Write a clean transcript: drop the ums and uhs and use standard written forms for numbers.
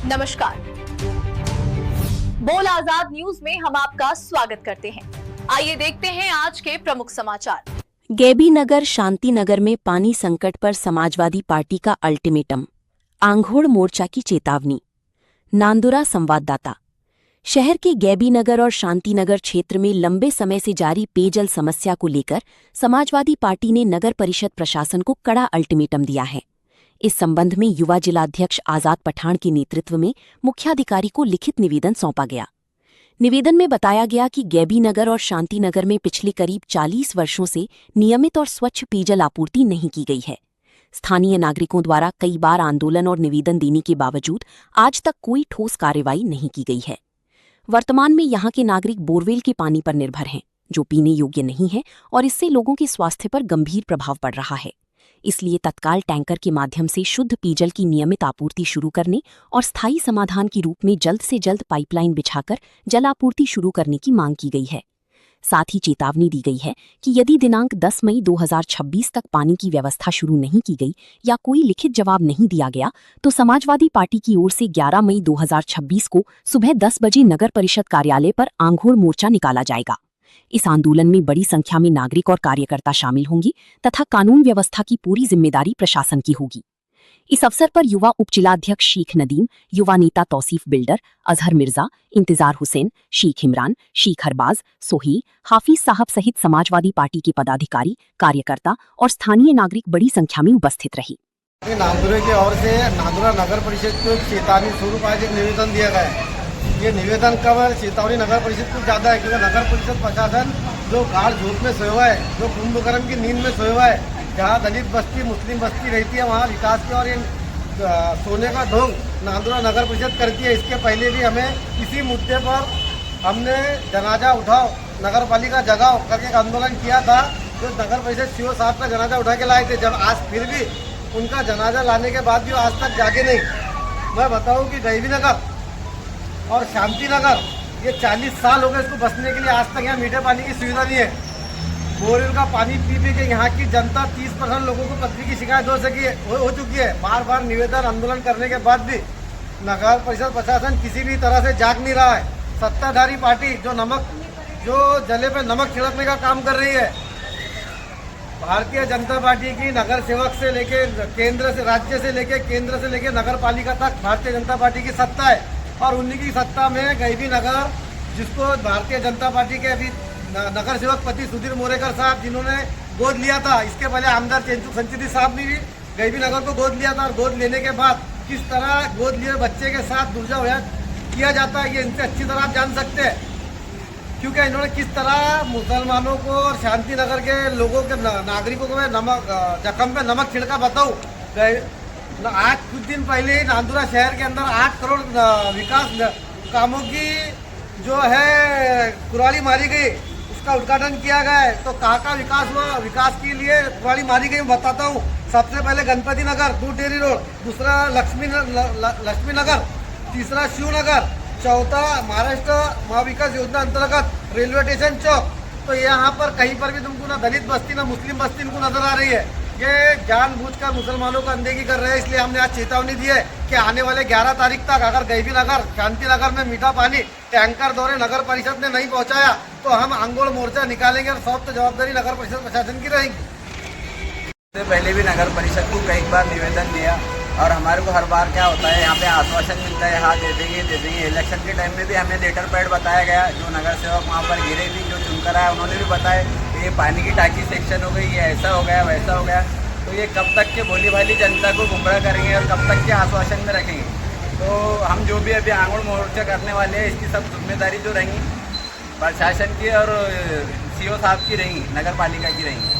नमस्कार, बोल आजाद न्यूज में हम आपका स्वागत करते हैं। आइए देखते हैं आज के प्रमुख समाचार। गैबी नगर शांति नगर में पानी संकट पर समाजवादी पार्टी का अल्टीमेटम, आंघोड़ मोर्चा की चेतावनी। नांदुरा संवाददाता। शहर के गैबी नगर और शांति नगर क्षेत्र में लंबे समय से जारी पेयजल समस्या को लेकर समाजवादी पार्टी ने नगर परिषद प्रशासन को कड़ा अल्टीमेटम दिया है। इस संबंध में युवा जिलाध्यक्ष आजाद पठान के नेतृत्व में मुख्याधिकारी को लिखित निवेदन सौंपा गया। निवेदन में बताया गया कि गैबी नगर और शांति नगर में पिछले करीब 40 वर्षों से नियमित और स्वच्छ पेयजल आपूर्ति नहीं की गई है। स्थानीय नागरिकों द्वारा कई बार आंदोलन और निवेदन देने के बावजूद आज तक कोई ठोस कार्रवाई नहीं की गई है। वर्तमान में यहाँ के नागरिक बोरवेल के पानी पर निर्भर हैं, जो पीने योग्य नहीं है और इससे लोगों के स्वास्थ्य पर गंभीर प्रभाव पड़ रहा है। इसलिए तत्काल टैंकर के माध्यम से शुद्ध पेयजल की नियमित आपूर्ति शुरू करने और स्थायी समाधान के रूप में जल्द से जल्द पाइपलाइन बिछाकर जल आपूर्ति शुरू करने की मांग की गई है। साथ ही चेतावनी दी गई है कि यदि दिनांक 10 मई 2026 तक पानी की व्यवस्था शुरू नहीं की गई या कोई लिखित जवाब नहीं दिया गया तो समाजवादी पार्टी की ओर से 11 मई 2026 को सुबह 10 बजे नगर परिषद कार्यालय पर आंघोड़ मोर्चा निकाला जाएगा। इस आंदोलन में बड़ी संख्या में नागरिक और कार्यकर्ता शामिल होंगे तथा कानून व्यवस्था की पूरी जिम्मेदारी प्रशासन की होगी। इस अवसर पर युवा उपजिलाध्यक्ष शेख नदीम, युवा नेता तौसीफ बिल्डर, अजहर मिर्जा, इंतजार हुसैन, शेख इमरान, शेख हरबाज, सोही, हाफिज साहब सहित समाजवादी पार्टी के पदाधिकारी, कार्यकर्ता और स्थानीय नागरिक बड़ी संख्या में उपस्थित रहे। नांदुरा की ओर से नांदुरा नगर परिषद को चेतावनी स्वरूप आज एक निवेदन दिया गया है। ये निवेदन कब चेतावनी नगर परिषद को ज़्यादा है, क्योंकि नगर परिषद प्रशासन जो गाढ़ झूठ में सोया हुआ है, जो कुंभकर्ण की नींद में सोया हुआ है, जहाँ दलित बस्ती मुस्लिम बस्ती रहती है वहाँ विकास की और ये सोने का ढोंग नांदुरा नगर परिषद करती है। इसके पहले भी हमें इसी मुद्दे पर हमने जनाजा उठाओ नगर पालिका जगाओ करके एक आंदोलन किया था, जो नगर परिषद सीओ साहब का जनाजा उठा के लाए थे। जब आज फिर भी उनका जनाजा लाने के बाद भी आज तक जागे नहीं। मैं बताऊँ कि गैबी नगर और शांति नगर ये 40 साल हो गए इसको बसने के लिए, आज तक यहाँ मीठे पानी की सुविधा नहीं है। बोरवेल का पानी पी के यहाँ की जनता 30% लोगों को पथरी की शिकायत हो चुकी है। बार बार निवेदन आंदोलन करने के बाद भी नगर परिषद प्रशासन किसी भी तरह से जाग नहीं रहा है। सत्ताधारी पार्टी जो जले पे नमक छिड़कने का काम कर रही है। भारतीय जनता पार्टी की नगर सेवक से लेके केंद्र से, राज्य से लेके केंद्र से लेके नगर पालिका तक भारतीय जनता पार्टी की सत्ता है और उन्हीं की सत्ता में गैबी नगर, जिसको भारतीय जनता पार्टी के अभी नगर सेवक पति सुधीर मोरेकर साहब जिन्होंने गोद लिया था, इसके पहले आमदार चेंचू संचिदी साहब ने भी गैबी नगर को गोद लिया था। और गोद लेने के बाद किस तरह गोद लिए बच्चे के साथ दुर्व्यवहार किया जाता है ये इनसे अच्छी तरह आप जान सकते हैं, क्योंकि इन्होंने किस तरह मुसलमानों को और शांति नगर के लोगों के नागरिकों को जख्म पे नमक छिड़का। बताऊँ, आज कुछ दिन पहले ही नांदुरा शहर के अंदर 8 करोड़ विकास कामों की जो है कुराली मारी गई, उसका उद्घाटन किया गया है। तो कहाँ का विकास हुआ, विकास के लिए कुराली मारी गई, बताता हूँ। सबसे पहले गणपति नगर, दूटेरी रोड, दूसरा लक्ष्मी नगर, तीसरा शिवनगर, चौथा महाराष्ट्र महाविकास योजना अंतर्गत रेलवे स्टेशन चौक। तो यहाँ पर कहीं पर भी तुमको ना दलित बस्ती ना मुस्लिम बस्ती इनको नजर आ रही है। ये जानबूझकर मुसलमानों को अनदेखी कर रहे हैं। इसलिए हमने आज चेतावनी दी है कि आने वाले 11 तारीख तक अगर गैबी नगर, शांति नगर में मीठा पानी टैंकर द्वारा नगर परिषद ने नहीं पहुंचाया तो हम आंदोलन मोर्चा निकालेंगे और सब जवाबदारी नगर परिषद प्रशासन की रहेगी। इससे पहले भी नगर परिषद को कई बार निवेदन दिया और हमारे को हर बार क्या होता है, यहाँ पे आश्वासन मिलता है, हाँ दे देंगे। इलेक्शन के टाइम में भी हमें लेटर पैड बताया गया, जो नगर सेवक वहाँ पर गिरे भी, जो चुनकर आया उन्होंने भी बताया कि ये पानी की टाँकी सेक्शन हो गई, ये ऐसा हो गया वैसा हो गया। तो ये कब तक के भोली भाली जनता को गुमराह करेंगे और कब तक के आश्वासन में रखेंगे। तो हम जो भी अभी आंगुड़ मोर्चा करने वाले हैं, इसकी सब जिम्मेदारी जो रहेंगी प्रशासन की और सीओ साहब की रहेंगी, नगर पालिका की रहेंगी।